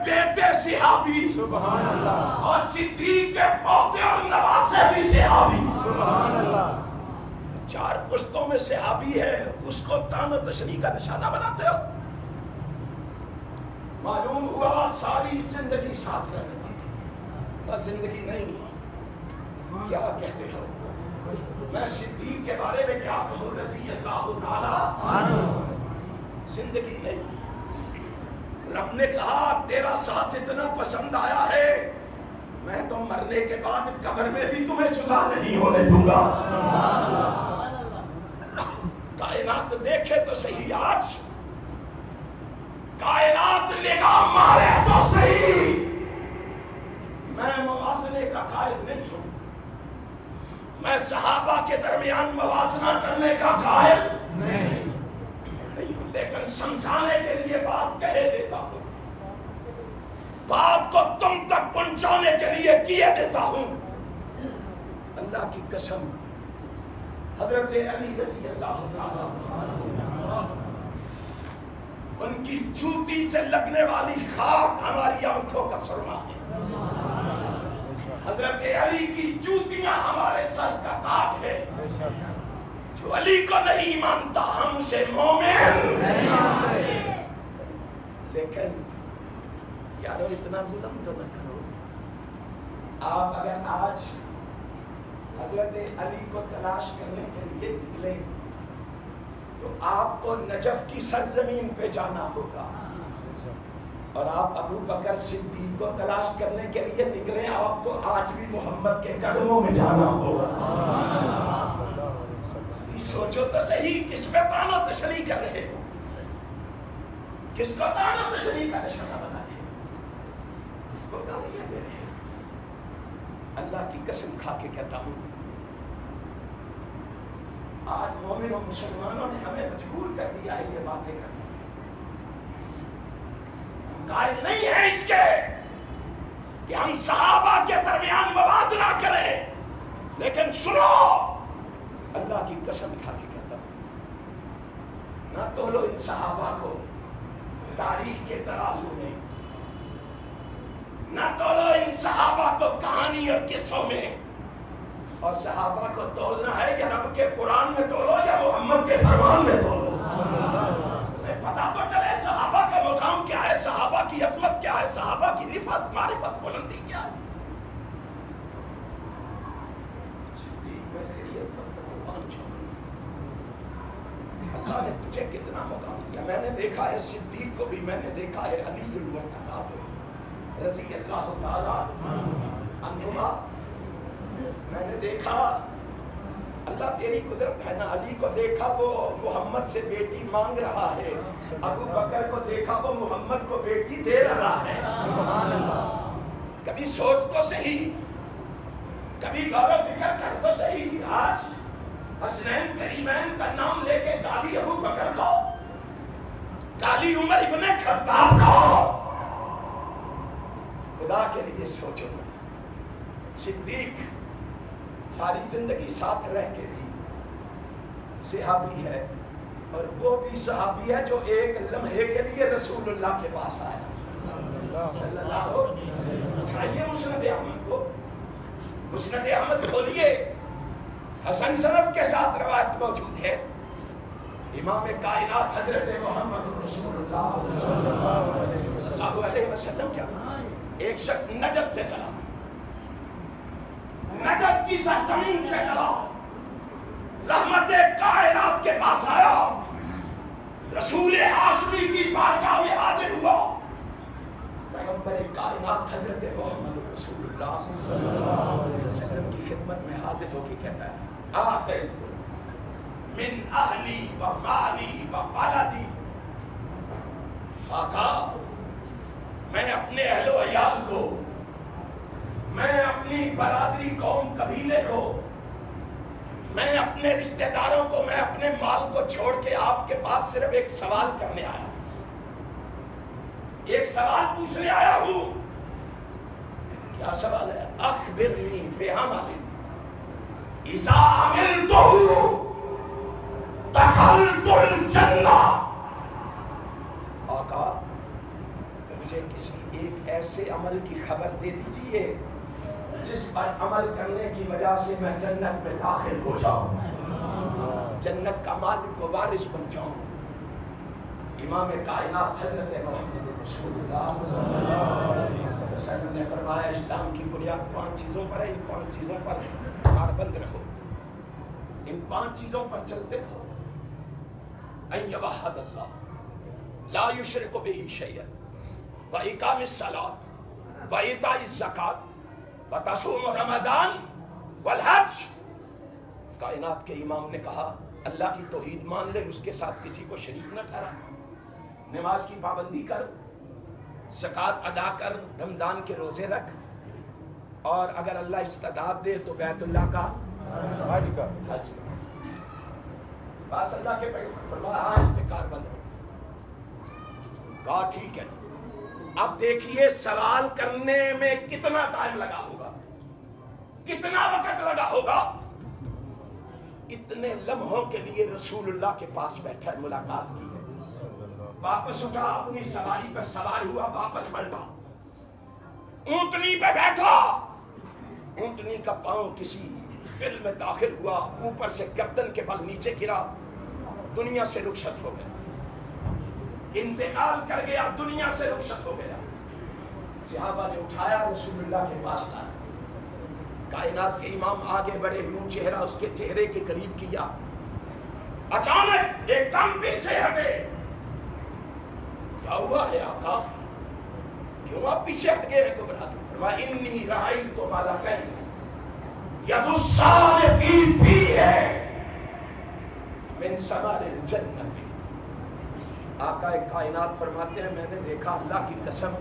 بیٹے صحابی سبحان اللہ، اور صدیق کے پوتے اور نواسے بھی صحابی، سبحان اللہ، 4 پشتوں میں صحابی ہے، اس کو طعن و تشنیع کا نشانہ بناتے ہو؟ معلوم ہوا ساری زندگی ساتھ رہنے کا، بس زندگی نہیں، کیا کہتے ہو؟ میں صدیق کے بارے میں کیا کہوں رضی اللہ تعالی، زندگی نہیں۔ رب نے کہا تیرا ساتھ اتنا پسند آیا ہے، میں تو مرنے کے بعد قبر میں بھی تمہیں جدا نہیں ہونے دوں گا۔ کائنات دیکھے تو صحیح، آج کائنات نگاہ مارے تو صحیح، میں موازنے کا قائل نہیں ہوں، میں صحابہ کے درمیان موازنہ کرنے کا قائل نہیں ہوں، لیکن سمجھانے کے لیے بات کہے دیتا ہوں، بات کو تم تک پہنچانے کے لیے کیے دیتا ہوں۔ اللہ کی قسم، حضرت علی رضی اللہ عنہ، ان کی جوتی سے لگنے والی خاک ہماری آنکھوں کا سرما ہے، حضرت علی کی جوتیاں ہمارے سر کا تاج ہے۔ جو علی کو نہیں مانتا ہم اسے مومن نہیں مانتے، لیکن یارو اتنا ظلم تو نہ کرو۔ آپ اگر آج حضرت علی کو تلاش کرنے کے لیے نکلے تو آپ کو نجف کی سرزمین پہ جانا ہوگا، اور آپ ابو بکر صدیق کو تلاش کرنے کے لیے نکلے آپ کو آج بھی محمد کے قدموں میں جانا ہوگا۔ سوچو تو صحیح، کس پہ طعن و تشنیع کر رہے ہو؟ کس کو طعن و تشنیع کا نشانہ بنا رہے ہو؟ کس کو گالیاں دے رہے ہو؟ اللہ کی قسم کھا کے کہتا ہوں، آج مومن و مسلمانوں نے ہمیں مجبور کر دیا ہے یہ باتیں کرنے، ہم قائل نہیں ہیں اس کے کہ ہم صحابہ کے درمیان موازنہ کریں، لیکن سنو، اللہ کی قسم کھا کے کہتا ہوں، نہ تولو ان صحابہ کو تاریخ کے ترازو میں، نہ تولو ان صحابہ کو کہانی اور قصوں میں، اور صحابہ کو تولنا ہے یا رب کے قرآن میں تولو یا محمد کے فرمان میں تولو، تمہیں پتا تو چلے صحابہ کا مقام کیا ہے، صحابہ کی عظمت کیا ہے، صحابہ کی رفعت معرفت بلندی کیا ہے۔ اللہ نے تجھے کتنا مقام دیا، میں نے دیکھا ہے صدیق کو بھی، میں نے دیکھا ہے علی المرتضیٰ کو بھی رضی اللہ تعالی عنہما، میں نے دیکھا، اللہ تیری قدرت ہے نا، علی کو دیکھا وہ محمد سے بیٹی مانگ رہا ہے، ابو بکر کو دیکھا وہ محمد کو بیٹی دے رہا ہے۔ کبھی سوچ تو صحیح، کبھی غور و فکر کر تو صحیح، آج حسنین کریمین کا نام لے کے گالی ابو بکر کو، گالی عمر ابن خطاب کو، خدا کے لیے سوچو۔ صدیق ساری زندگی ساتھ رہ کے بھی صحابی ہے، اور وہ بھی صحابی ہے جو ایک لمحے کے لیے رسول اللہ کے پاس آیا صلی اللہ علیہ وسلم۔ آئیے مسند احمد کو، مسند احمد کھولیے، حسن سند کے ساتھ روایت موجود ہے، امام کائنات حضرت محمد رسول اللہ صلی اللہ علیہ وسلم کیا فرمایا؟ ایک شخص نجد سے چلا، نجد کی سرزمین سے چلا، رحمت کائنات کے پاس آیا، رسول ہاشمی کی بارگاہ میں حاضر ہوا، پیغمبر کائنات حضرت محمد رسول اللہ صلی اللہ علیہ وسلم کی خدمت میں حاضر ہو کے کہتا ہے، آتیت من اہلی و مالی و بلدی، آقا میں اپنے اہل و عیال کو، میں اپنی برادری قوم قبیلے کو، میں اپنے رشتہ داروں کو، میں اپنے مال کو چھوڑ کے آپ کے پاس صرف ایک سوال کرنے آیا، ایک سوال پوچھنے آیا ہوں۔ کیا سوال ہے؟ اخبرنی بعمل اذا عملتہ دخلت الجنہ، آقا مجھے کسی ایک ایسے عمل کی خبر دے دیجئے جس پر عمل کرنے کی وجہ سے میں جنت میں داخل ہو جاؤں، جنت کا مالک و وارث بن جاؤں۔ امام کائنات حضرت محمد رسول اللہ صلی اللہ علیہ وسلم نے فرمایا اسلام کی بنیاد 5 چیزوں پر ہے، ان 5 چیزوں پر کاربند رہو، ان 5 چیزوں پر چلتے رہو۔ ان یوحد اللہ لا یشرک بہ شیئا وإقام الصلاۃ وإیتاء الزکاۃ وتصوم رمضان والحج۔ کائنات کے امام نے کہا اللہ کی توحید مان لے، اس کے ساتھ کسی کو شریک نہ ٹھہرا، نماز کی پابندی کر، زکوٰۃ ادا کر، رمضان کے روزے رکھ، اور اگر اللہ استعداد دے تو بیت اللہ کا حج کر۔ بس اللہ کے پیغمبر فرمایا ہاں اس پہ کاربند ہو۔ کہا ٹھیک ہے۔ اب دیکھیے سوال کرنے میں کتنا ٹائم لگا ہوگا، کتنا وقت لگا ہوگا۔ اتنے لمحوں کے لیے رسول اللہ کے پاس بیٹھا ہے، ملاقات کی ہے، واپس اٹھا، اپنی سواری پر سوار ہوا، واپس پلٹا، اونٹنی پہ بیٹھا، اونٹنی کا پاؤں کسی دل میں داخل ہوا، اوپر سے گردن کے بل نیچے گرا، دنیا سے رخصت ہو گیا، انتقال کر گیا، دنیا سے رخصت ہو گیا۔ صحابہ نے اٹھایا، رسول اللہ کے پاس لایا۔ کائنات کے امام آگے بڑھے، یوں چہرہ اس کے چہرے کے قریب کیا، اچانک ایک دم پیچھے ہٹے۔ کیا ہوا ہے آقا، کیوں آپ پیچھے ہٹ گئے ہیں گھبرا کے؟ فرمایا انی رأیت ملکین ید الصالحی فیہ من ثمر الجنت۔ آقا کائنات فرماتے ہیں میں نے دیکھا اللہ کی قسم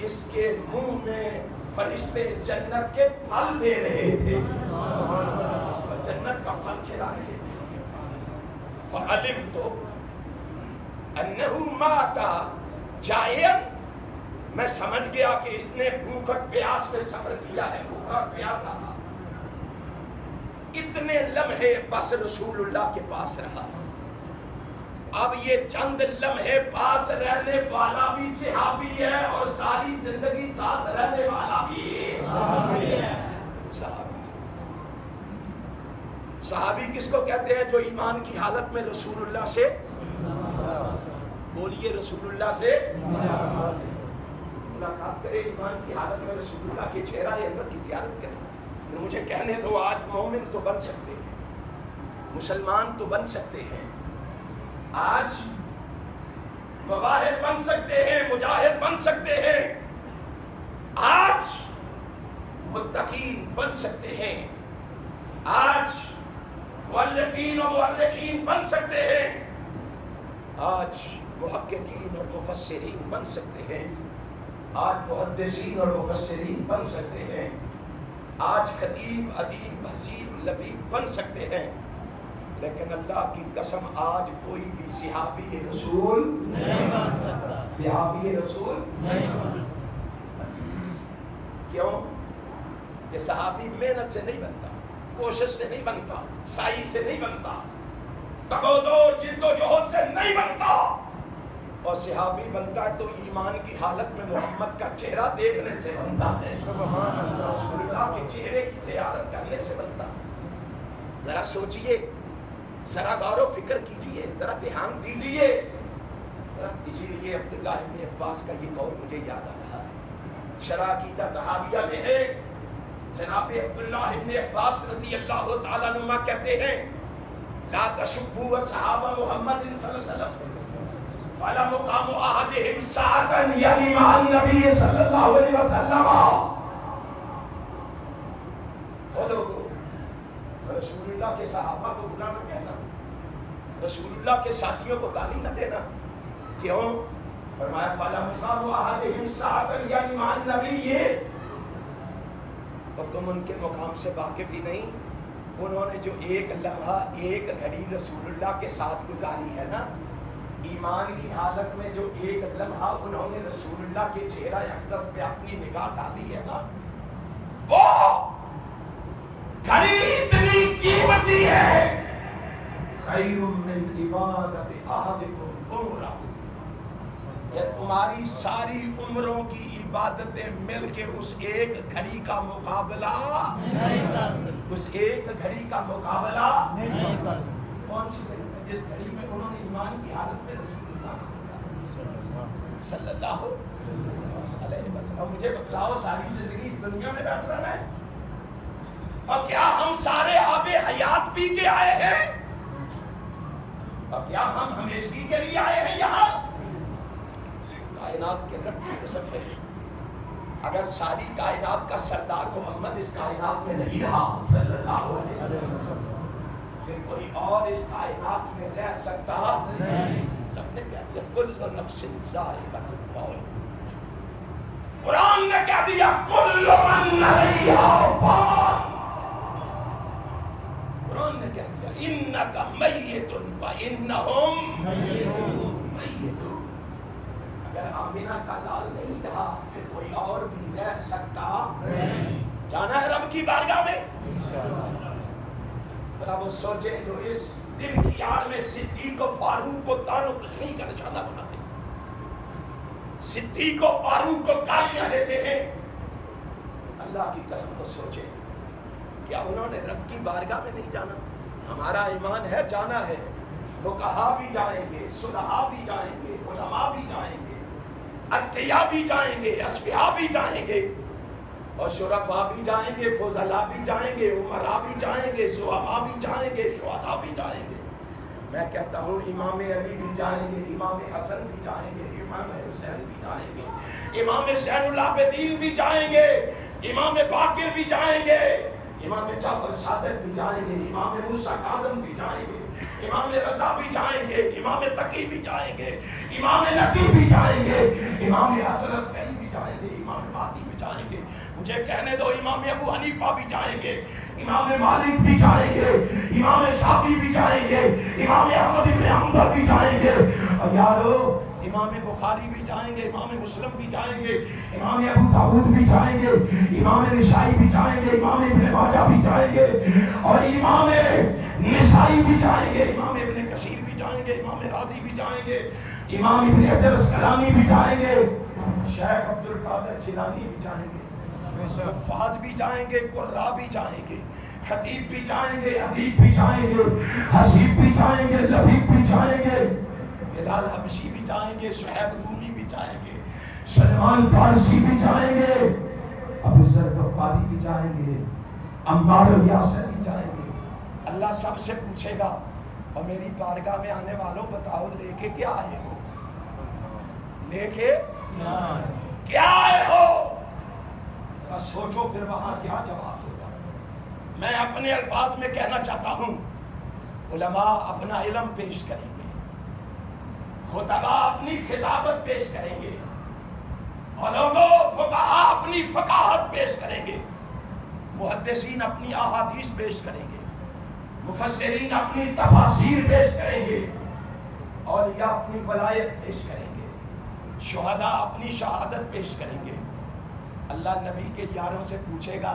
اس کے منہ میں فرشتے جنت کے پھل دے رہے تھے، اس کا جنت کا پھل کھلا رہے تھے۔ فعلمت انہ مات جائعا، میں سمجھ گیا کہ اس نے بھوک اور پیاس میں سفر کیا ہے، بھوکا اور پیاسا تھا۔ اتنے لمحے بس رسول اللہ کے پاس رہا۔ اب یہ چند لمحے پاس رہنے والا بھی صحابی ہے اور ساری زندگی ساتھ رہنے والا بھی صحابی ہے۔ صحابی کس کو کہتے ہیں؟ جو ایمان کی حالت میں رسول اللہ سے، بولیے رسول اللہ سے ملاقات کرے، ایمان کی حالت میں رسول اللہ کے چہرہ انور کی زیارت کرے۔ مجھے کہنے دو، آج مومن تو بن سکتے ہیں، مسلمان تو بن سکتے ہیں، آج مواحد بن سکتے ہیں، مجاہد بن سکتے ہیں، آج متقین بن سکتے ہیں، آج مؤلفین و مؤرخین بن سکتے ہیں، آج محققین اور مفسرین بن سکتے ہیں، آج محدثین اور مفسرین بن سکتے ہیں، آج خطیب، ادیب، حسیب، لبیب بن سکتے ہیں، لیکن اللہ کی قسم آج کوئی بھی صحابی رسول نہیں بن سکتا، صحابی رسول نہیں بن سکتا۔ کیوں؟ یہ صحابی محنت سے نہیں بنتا، کوشش سے نہیں بنتا، سعی سے نہیں بنتا، تگودو جد و جہد سے نہیں بنتا، اور صحابی بنتا ہے تو ایمان کی حالت میں محمد کا چہرہ دیکھنے سے بنتا ہے، رسول اللہ کے چہرے کی زیارت کرنے سے بنتا۔ ذرا سوچئے، ذرا غور و فکر کیجئے، ذرا دھیان دیجئے۔ اسی لیے عبداللہ ابن عباس کا یہ قول مجھے یاد آ رہا ہے، شرح عقیدہ طحاویہ میں ہے، جناب عبداللہ ابن عباس رضی اللہ تعالیٰ عنہ کہتے ہیں لا تشبوا اصحاب محمد صلی اللہ علیہ وسلم فلا مقام احدهم ساعة یعنی مع النبی صلی اللہ علیہ وسلم۔ لوگوں، رسول اللہ کے صحابہ کو برا نہ کہنا، رسول اللہ کے ساتھیوں کو گالی نہ دینا۔ کیوں؟ فرمایا فلا مقام احدهم ساعة یعنی مع النبی، اور تم ان کے مقام سے واقف ہی نہیں۔ انہوں نے جو ایک لمحہ، ایک گھڑی رسول اللہ کے ساتھ گزاری ہے نا، ایمان کی حالت میں جو ایک لمحہ انہوں نے رسول اللہ کے چہرہ اقدس پہ اپنی نگاہ ڈالی ہے نا، وہ گھڑی اتنی قیمتی ہے، خیر من عبادت احدکم عمرہ، کہ تمہاری ساری عمروں کی عبادتیں مل کے اس ایک گھڑی کا مقابلہ نہیں کر سکتے، اس ایک گھڑی کا مقابلہ نہیں کر سکتے۔ کون سی گھڑی میں؟ جس گھڑی میں انہوں نے ایمان کی حالت میں رسول اللہ صلی اللہ علیہ وسلم۔ مجھے بتلاؤ ساری زندگی اس دنیا میں بیٹھ رہنا ہے؟ اور کیا ہم سارے آب حیات پی کے آئے ہیں؟ اور کیا ہم ہمیشگی کے لیے آئے ہیں یہاں؟ کائنات کے رب کی قسم ہے، اگر ساری کائنات کا سردار محمد اس کائنات میں نہیں رہا صلی اللہ علیہ وسلم، پھر کوئی اور اس کائنات میں رہ سکتا نہیں۔ رب نے کہہ دیا کل نفس ذائقۃ الموت، قرآن نے کہہ دیا کل من علیہا فان، قرآن نے کہہ دیا انک میت وانہم میتون۔ اگر آمینہ کا لال نہیں رہا پھر کوئی اور بھی رہ سکتا نہیں۔ جانا ہے رب کی بارگاہ میں؟ ذرا وہ سوچے جو اس دن کی آڑ میں صدیق و فاروق کو دان و تجنی کا نشانہ بناتے ہیں، صدیق و فاروق کو گالیاں دیتے ہیں، اللہ کی قسم کو سوچے کیا انہوں نے رب کی بارگاہ میں نہیں جانا؟ ہمارا ایمان ہے جانا ہے، فقہا بھی جائیں گے، صلحاء بھی جائیں گے، علماء بھی جائیں گے، اتقیاء بھی جائیں گے، اصفیاء بھی جائیں گے، اور شرفاء بھی جائیں گے، فضلاء بھی جائیں گے، امراء بھی جائیں گے، زعماء بھی جائیں گے، شہداء بھی جائیں گے۔ میں کہتا ہوں امام علی بھی جائیں گے، امام حسن بھی جائیں گے، امام حسین بھی جائیں گے، امام زین العابدین بھی جائیں گے، امام باقر بھی جائیں گے، امام جعفر صادق بھی جائیں گے، امام موسیٰ کاظم بھی جائیں گے، امام رضا بھی جائیں گے، امام تقی بھی جائیں گے، امام نقی بھی جائیں گے، امام حسن عسکری بھی جائیں گے، امام مہدی بھی جائیں گے۔ مجھے کہنے دو امام ابو حنیفہ بھی جائیں گے، امام مالک بھی جائیں گے، امام شافعی بھی جائیں گے، امام احمد بن حنبل بھی جائیں گے، اور یارو امام بخاری بھی جائیں گے، امام مسلم بھی جائیں گے، امام ابو داؤد بھی جائیں گے، امام نسائی بھی جائیں گے، امام ابن ماجہ بھی جائیں گے، اور امام نسائی بھی جائیں گے، امام ابن کثیر بھی جائیں گے، امام راضی بھی جائیں گے، امام ابن حجر اسقلانی بھی جائیں گے، شیخ عبد القادر جیلانی بھی جائیں گے، حفاظ بھی جائیں گے، قراء بھی جائیں گے، خطیب بھی جائیں گے، ادیب بھی جائیں گے، حسیب بھی جائیں گے، لبیب بھی جائیں گے، بلال حبشی بھی جائیں گے، صہیب رومی بھی جائیں گے، سلمان فارسی بھی جائیں گے، ابو ذر غفاری بھی جائیں گے، عمار یاسر بھی جائیں گے۔ اللہ سب سے پوچھے گا اور میری بارگاہ میں آنے والوں بتاؤ لے کے کیا آئے ہو؟ لے کے کیا آئے ہو؟ سوچو پھر وہاں کیا جواب ہوگا۔ میں اپنے الفاظ میں کہنا چاہتا ہوں، علماء اپنا علم پیش کریں گے، خطباء اپنی خطابت پیش کریں گے، اور لوگوں فقہاء اپنی فقاہت پیش کریں گے، محدثین اپنی احادیث پیش کریں گے، مفسرین اپنی تفاسیر پیش کریں گے، اولیاء اپنی ولایت پیش کریں گے، شہداء اپنی شہادت پیش کریں گے۔ اللہ نبی کے یاروں سے پوچھے گا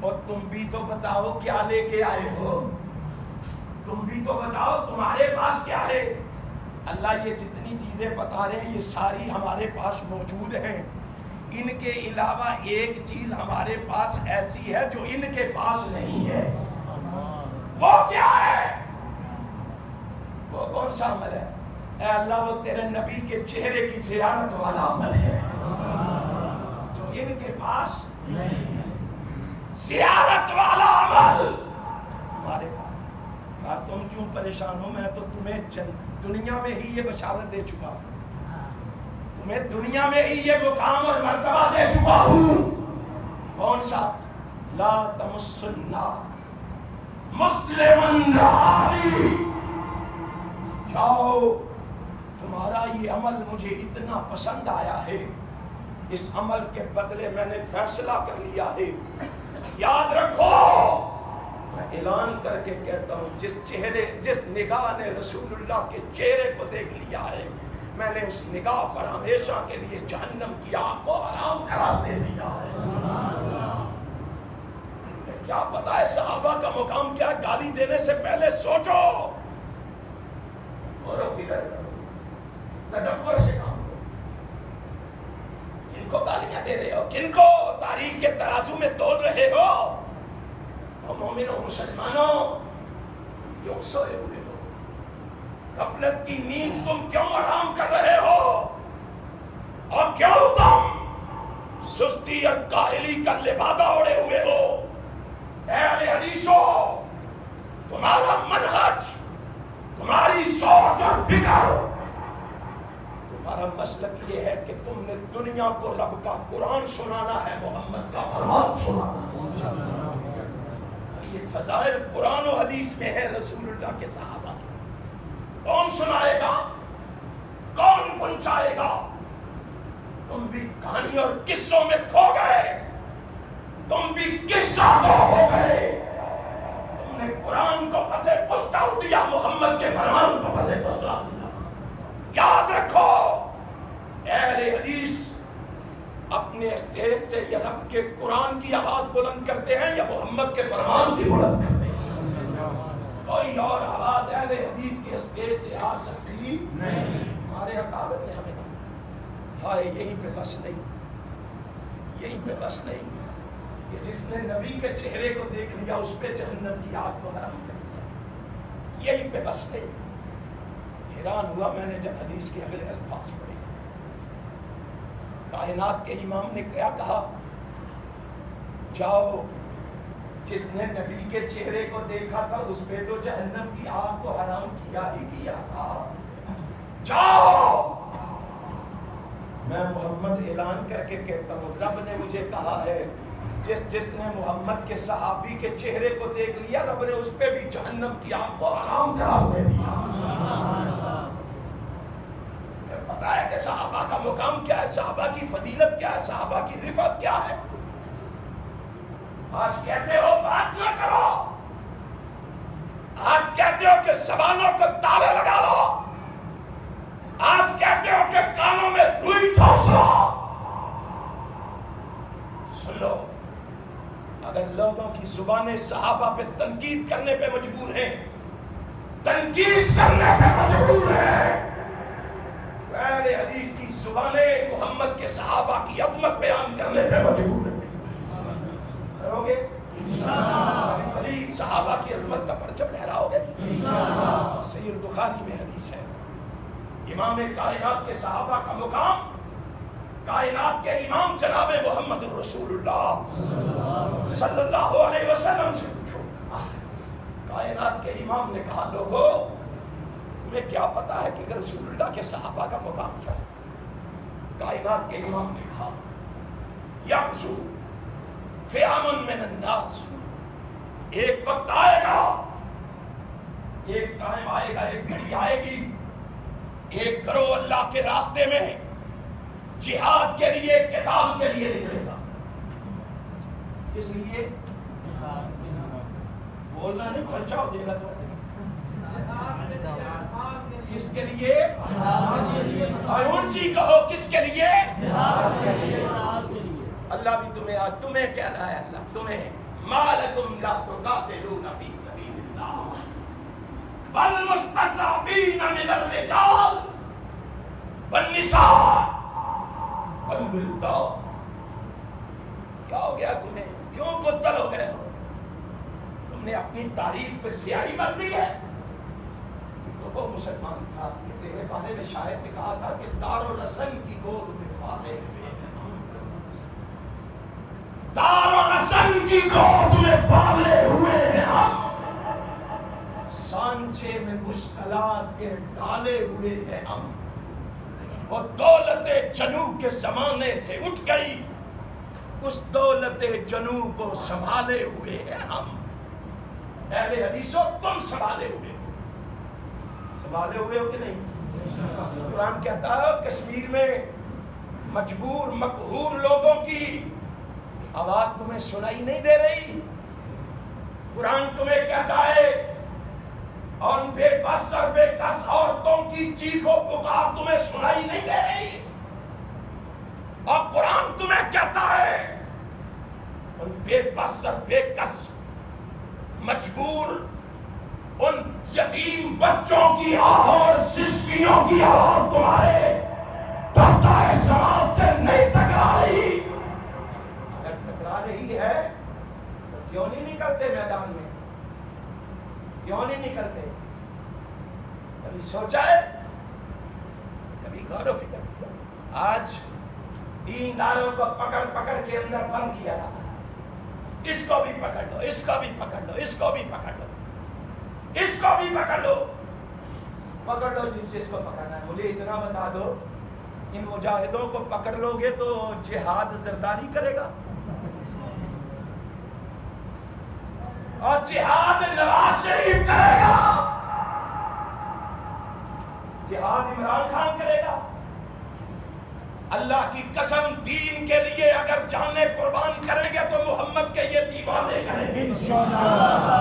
اور تم بھی تو بتاؤ کیا لے کے آئے ہو، تم بھی تو بتاؤ تمہارے پاس کیا ہے۔ اللہ یہ جتنی چیزیں بتا رہے ہیں یہ ساری ہمارے پاس موجود ہیں، ان کے علاوہ ایک چیز ہمارے پاس ایسی ہے جو ان کے پاس نہیں ہے، وہ کیا ہے؟ وہ کون سا عمل ہے؟ اے اللہ وہ تیرے نبی کے چہرے کی زیارت والا عمل ہے جو ان کے پاس نہیں ہے، زیارت والا عمل ہمارے پاس۔ کہا تم کیوں پریشان ہو، میں تو تمہیں دنیا میں ہی یہ بشارت دے چکا ہوں، تمہیں دنیا میں ہی یہ مقام اور مرتبہ دے چکا ہوں۔ کون سا؟ لا تمس النار مسلمن رہانی، جاؤ تمہارا یہ عمل مجھے اتنا پسند آیا ہے، اس عمل کے بدلے میں نے فیصلہ کر لیا ہے، یاد رکھو میں اعلان کر کے کہتا ہوں جس نگاہ نے رسول اللہ کے چہرے کو دیکھ لیا ہے، میں نے اس نگاہ پر ہمیشہ کے لیے جہنم کی آگ کو حرام قرار دے دیا ہے۔ کیا پتا ہے صحابہ کا مقام کیا؟ گالی دینے سے پہلے سوچو اور فکر کرو، تدبر سے کام کرو۔ گالیاں دے رہے ہو؟ کن کو تاریخ کے ترازو میں تول رہے ہو؟ اور مومنوں مسلمانوں کیوں سوئے ہوئے ہو؟ غفلت کی نیند تم کیوں آرام کر رہے ہو؟ اور کیوں تم سستی اور کاہلی کا لبادہ اوڑے ہوئے ہو؟ اے اہل حدیثو، تمہارا منہج، تمہاری سوچ اور فکر، تمہارا مسلک یہ ہے کہ تم نے دنیا کو رب کا قرآن سنانا ہے، محمد کا فرمان سنانا۔ یہ فضائل قرآن و حدیث میں ہے رسول اللہ کے صحابہ۔ کون سنائے گا؟ کون پہنچائے گا؟ تم بھی کہانی اور قصوں میں کھو گئے، تم بھی قصہ گو ہو گئے۔ تم نے قرآن کو پسے پشت ڈال دیا، محمد کے فرمان کو پسے پشت ڈال دیا۔ یاد رکھو، اہل حدیث اپنے اسٹیج سے یا رب کے قرآن کی آواز بلند کرتے ہیں یا محمد کے فرمان کی بلند کرتے ہیں۔ کوئی اور آواز اہل حدیث کے اسٹیج سے آ سکتی نہیں۔ ہمارے اکابر نے ہمیں کہا، ہائے یہیں پہ بس نہیں، یہیں پہ بس نہیں کہ جس نے نبی کے چہرے کو دیکھ لیا اس پہ جہنم کی آگ کو حرام کر دیا۔ یہیں پہ بس نہیں۔ حیران ہوا میں نے جب حدیث کے اگلے الفاظ پڑھے۔ کائنات کے امام نے کیا کہا؟ جاؤ، جس نے نبی کے چہرے کو دیکھا تھا اس پہ تو جہنم کی آگ کو حرام کیا ہی کیا تھا۔ جاؤ، میں محمد اعلان کر کے کہتا ہوں، رب نے مجھے کہا ہے جس نے محمد کے صحابی کے چہرے کو دیکھ لیا رب نے اس پہ بھی جہنم کی آگ کو حرام قرار دے دیا۔ پتا ہے کہ صحابہ کا مقام کیا ہے، صحابہ کی فضیلت کیا ہے، صحابہ کی رفعت کیا ہے۔ آج کہتے ہو بات نہ کرو، آج کہتے ہو کہ زبانوں کو تالے لگا لو، آج کہتے ہو کہ کانوں میں روئی ٹھوس لو۔ سن لو، اگر لوگوں کی زبانیں صحابہ پہ تنقید کرنے پہ مجبور ہیں، تنقید کرنے پہ مجبور ہیں، اہل حدیث کی زبانیں محمد کے صحابہ کی عظمت بیان کرنے پہ مجبور ہیں۔ کرو گے؟ انشاءاللہ۔ صحابہ کی عظمت کا پرچم لہراؤ گے؟ انشاءاللہ۔ صحیح البخاری میں حدیث ہے، امام کائنات کے صحابہ کا مقام کائنات کے امام جناب محمد الرسول اللہ صلی اللہ علیہ وسلم سے پوچھو۔ کائنات کے امام نے کہا، لوگو تمہیں کیا پتا ہے کہ رسول اللہ کے صحابہ کا مقام کیا ہے؟ کائنات کے امام نے کہا، یغزو فئام من الناس، ایک وقت آئے گا، ایک ٹائم آئے گا، ایک گھڑی آئے گی، ایک گروہ اللہ کے راستے میں جہاد کے لیے، قتال کے لیے نکلے گا۔ اس لیے بولنا نہیں، خرچہ ہو جائے گا تو کس کے لیے؟ اور اونچی کہو، کس کے لیے؟ اللہ بھی تمہیں آج تمہیں کہہ رہا ہے، اللہ تمہیں، ما لکم لا تقاتلون فی سبیل اللہ والمستضعفین من الرجال والنساء والولدان۔ کیا ہو گیا تمہیں؟ کیوں بزدل ہو گئے ہو؟ تم نے اپنی تاریخ پہ سیاہی مل دی ہے۔ تو وہ مسلمان تھا کہ تیرے بارے میں شاعر نے کہا تھا کہ دار و رسن کی گود میں پالے ہوئے ہیں، دار و رسن کی گود میں پالے ہوئے ہیں ہم، سانچے میں مشکلات کے ڈالے ہوئے ہیں ہم، وہ دولت جنوب کے زمانے سے اٹھ گئی، اس دولت جنوب کو سنبھالے ہوئے ہیں ہم۔ اہل حدیثو، تم سنبھالے ہوئے ہو، سنبھالے ہوئے ہو کہ نہیں؟ قرآن کہتا ہے کشمیر میں مجبور مقہور لوگوں کی آواز تمہیں سنائی نہیں دے رہی۔ قرآن تمہیں کہتا ہے اور بے بس اور بے کس عورتوں کی چیخ و پکار تمہیں سنائی نہیں دے رہی، اور قرآن تمہیں کہتا ہے ان بے بس اور بے کس مجبور ان یتیم بچوں کی آہ اور سسکیوں کی آواز تمہارے پردہ سماعت سے نہیں ٹکرا رہی۔ کیوں نہیں نکلتے؟ کبھی سوچا ہے؟ کبھی غور و فکر کیا؟ آج دینداروں کو پکڑ پکڑ کے اندر بند کیا جاتا ہے. اس کو بھی پکڑ لو، اس کو بھی پکڑ لو، اس کو بھی پکڑ لو، اس کو بھی پکڑ لو. پکڑ لو جس چیز کو پکڑنا ہے. مجھے اتنا بتا دو، ان مجاہدوں کو پکڑ لو گے تو جہاد زرداری کرے گا اور جہاد نواز شریف کرے گا، جہاد عمران خان کرے گا. اللہ کی قسم دین کے لیے اگر جانیں قربان کریں گے تو محمد کے یہ دیوانے کریں گے انشاءاللہ.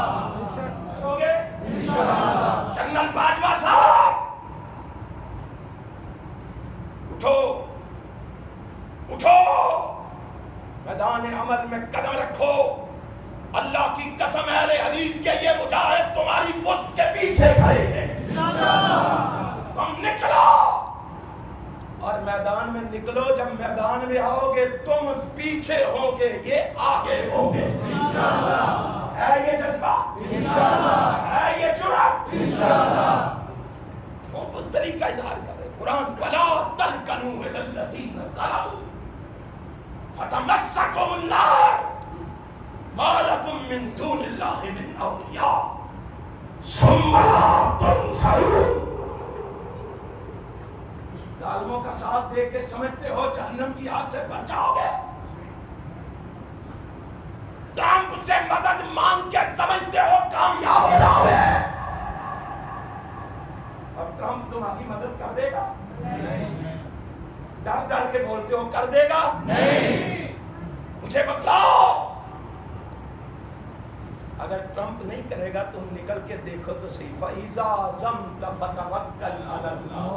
کرو گے انشاءاللہ. جنرل باجوہ صاحب اٹھو اٹھو، میدان عمل میں قدم رکھو. اللہ کی قسم اہل حدیث کے یہ مجاہد تمہاری پشت کے پیچھے کھڑے ہیں. تم نکلو اور میدان میں نکلو. جب میدان میں آؤ گے تم پیچھے ہو گے، یہ آگے ہو گے. ہے یہ جذبہ؟ ہے یہ جرأت؟ کیوں بزدلی کا اظہار کر رہے؟ قرآن وَلَا تَرْكَنُوا إِلَى الَّذِينَ ظَلَمُوا فَتَمَسَّكُمُ النَّارُ مَا لَكُم مِّن دُونِ اللَّهِ مِنْ أَوْلِيَاءَ ثُمَّ لَا تُنصَرُونَ. ظالموں کا ساتھ دے کے سمجھتے ہو جہنم کی آگ سے بچ جاؤ گے؟ ٹرمپ سے مدد مانگ کے سمجھتے ہو کامیاب ہو جاؤ گے؟ اب ٹرمپ تمہاری مدد کر دے گا؟ ڈر ڈر کے بولتے ہو کر دے گا؟ نہیں. مجھے بتلاؤ، اگر ٹرمپ نہیں کرے گا تم نکل کے دیکھو تو صحیح. فَإِذَا عَزَمْتَ فَتَوَكَّلْ عَلَى اللَّهِ.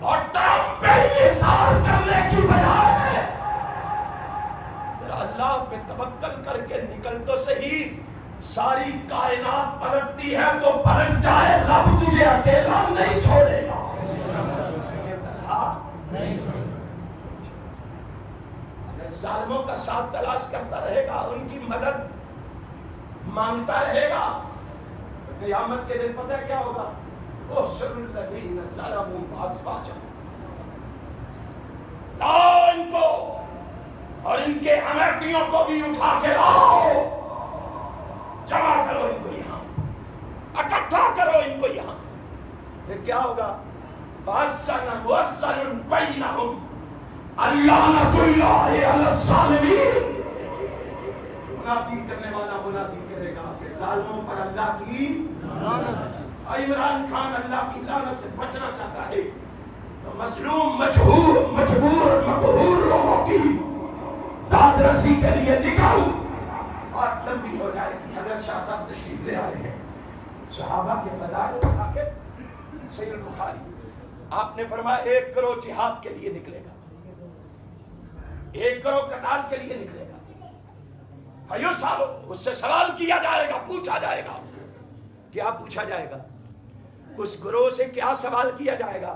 اور ٹرمپ پہ اصرار کرنے کی بجائے ذرا اللہ پہ توکل کر کے نکل تو صحیح. ساری کائنات پلٹتی ہے تو پلٹ جائے، رب تجھے اکیلا نہیں چھوڑے گا. اگر ظالموں کا ساتھ تلاش کرتا رہے گا، ان کی مدد مانگتا رہے گا، تو قیامت کے دن پتہ کیا ہوگا؟ احشروا الذین ظلموا وازواجہم. لاؤ ان کو اور ان کے امیتھیوں کو بھی اٹھا کے لاؤ. جمع کرو ان کو یہاں، اکٹھا کرو ان کو یہاں. پھر کیا ہوگا؟ فَأَسَّنَ مُوَسَّنٌ بَيْنَهُمْ اللَّعْنَةُ اللَّهِ عَلَى الظَّالِمِينَ. منادی کرنے والا منادی کرے گا کہ ظالموں پر اللہ کی لعنت. عمران خان اللہ کی لعنت سے بچنا چاہتا ہے تو مظلوم مجبور مقہور لوگوں کی داد رسی کے لیے نکل. اور لمبی ہو جائے گی. حضرت شاہ صاحب تشریف لے آئے ہیں. صحابہ کے فضائل اٹھا کے صحیح البخاری آپ نے فرمایا 1 کروڑ جہاد کے لیے نکلے گا، 1 کروڑ قتال کے لیے نکلے گا. فیسأل، اس سے سوال کیا جائے گا، پوچھا جائے گا. کیا پوچھا جائے گا؟ اس گروہ سے کیا سوال کیا جائے گا؟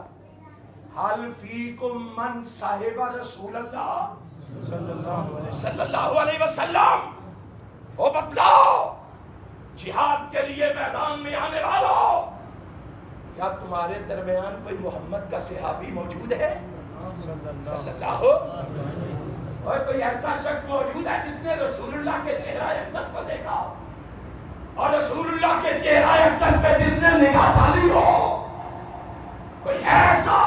حل فیکم من صاحب رسول اللہ صلی اللہ علیہ وسلم. او بتلاؤ جہاد کے لیے میدان میں آنے والوں، کیا تمہارے درمیان کوئی محمد کا صحابی موجود ہے صلی اللہ؟ اور کوئی ایسا شخص موجود ہے جس نے رسول اللہ کے چہرہ اقدس کو دیکھا اور رسول اللہ کے چہرہ اقدس پہ جس نے نگاہ ڈالی ہو؟ کوئی ہے ایسا؟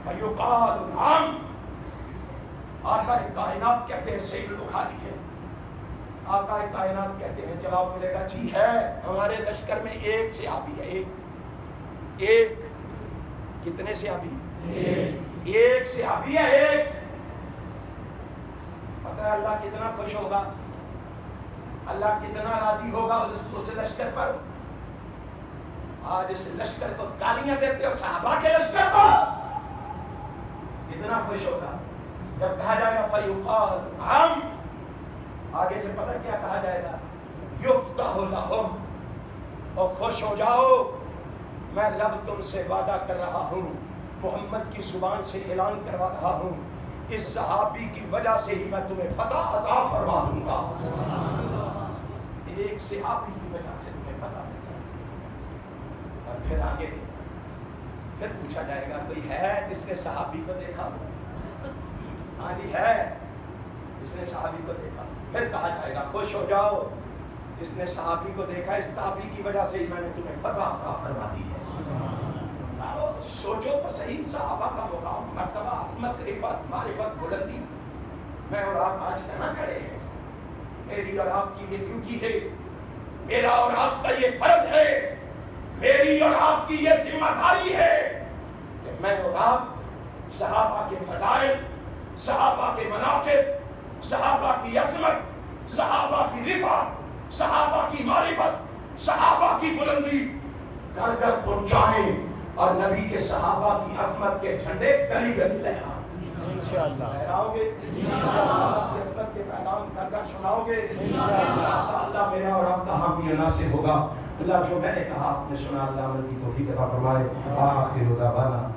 فیقال نعم. آقا کائنات کہتے ہیں، صحیح البخاری ہے، آقا کائنات کہتے ہیں، جواب ملے گا جی ہے، ہمارے لشکر میں 1 صحابی ہے. ایک کتنے صحابی؟ 1 صحابی ہے. 1. پتہ ہے اللہ کتنا خوش ہوگا، اللہ کتنا راضی ہوگا اس لشکر پر. آج اس لشکر کو گالیاں دیتے ہو، صحابہ کے لشکر کو کتنا خوش ہوگا جب کہا جائے گا فیقال نعم. آگے سے پتہ کیا کہا جائے گا؟ یفتح لہم. اور خوش ہو جاؤ، میں رب تم سے وعدہ کر رہا ہوں، محمد کی زبان سے اعلان کروا رہا ہوں، اس صحابی کی وجہ سے ہی میں تمہیں فتح عطا فرما دوں گا. ایک صحابی کی وجہ سے تمہیں پتا ہے. اور پھر آگے پھر پوچھا جائے گا کوئی ہے جس نے صحابی کو دیکھا؟ ہاں جی ہے جس نے صحابی کو دیکھا. پھر کہا جائے گا خوش ہو جاؤ جس نے صحابی کو دیکھا، اس تابعی کی وجہ سے ہی میں نے تمہیں فتح عطا فرما دی ہے. سوچو تو صحیح، صحابہ کا مقام، مرتبہ، عظمت، رفعت، معرفت، بلندی، میں اور آپ آج کہاں کھڑے ہیں؟ میری اور آپ کی یہ ڈیوٹی ہے، میرا اور آپ کا یہ فرض ہے، میری اور آپ کی یہ ذمہ داری ہے کہ میں اور آپ صحابہ کے فضائل، صحابہ کے مناقب، صحابہ کی عظمت، صحابہ کی رفعت، صحابہ کی معرفت، صحابہ کی بلندی گھر گھر پہنچائیں اور نبی کے صحابہ کی عظمت کے جھنڈے گلی گلی لہرائیں. انشاءاللہ لہراؤ گے انشاءاللہ کی عظمت کے پیغام گھر گھر سناؤ گے انشاءاللہ. اللہ میرا اور آپ کا حامی ناصر ہوگا. اللہ جو میں نے کہا آپ نے سنا، اللہ عمل کی توفیق عطا فرمائے. آخر دعوانا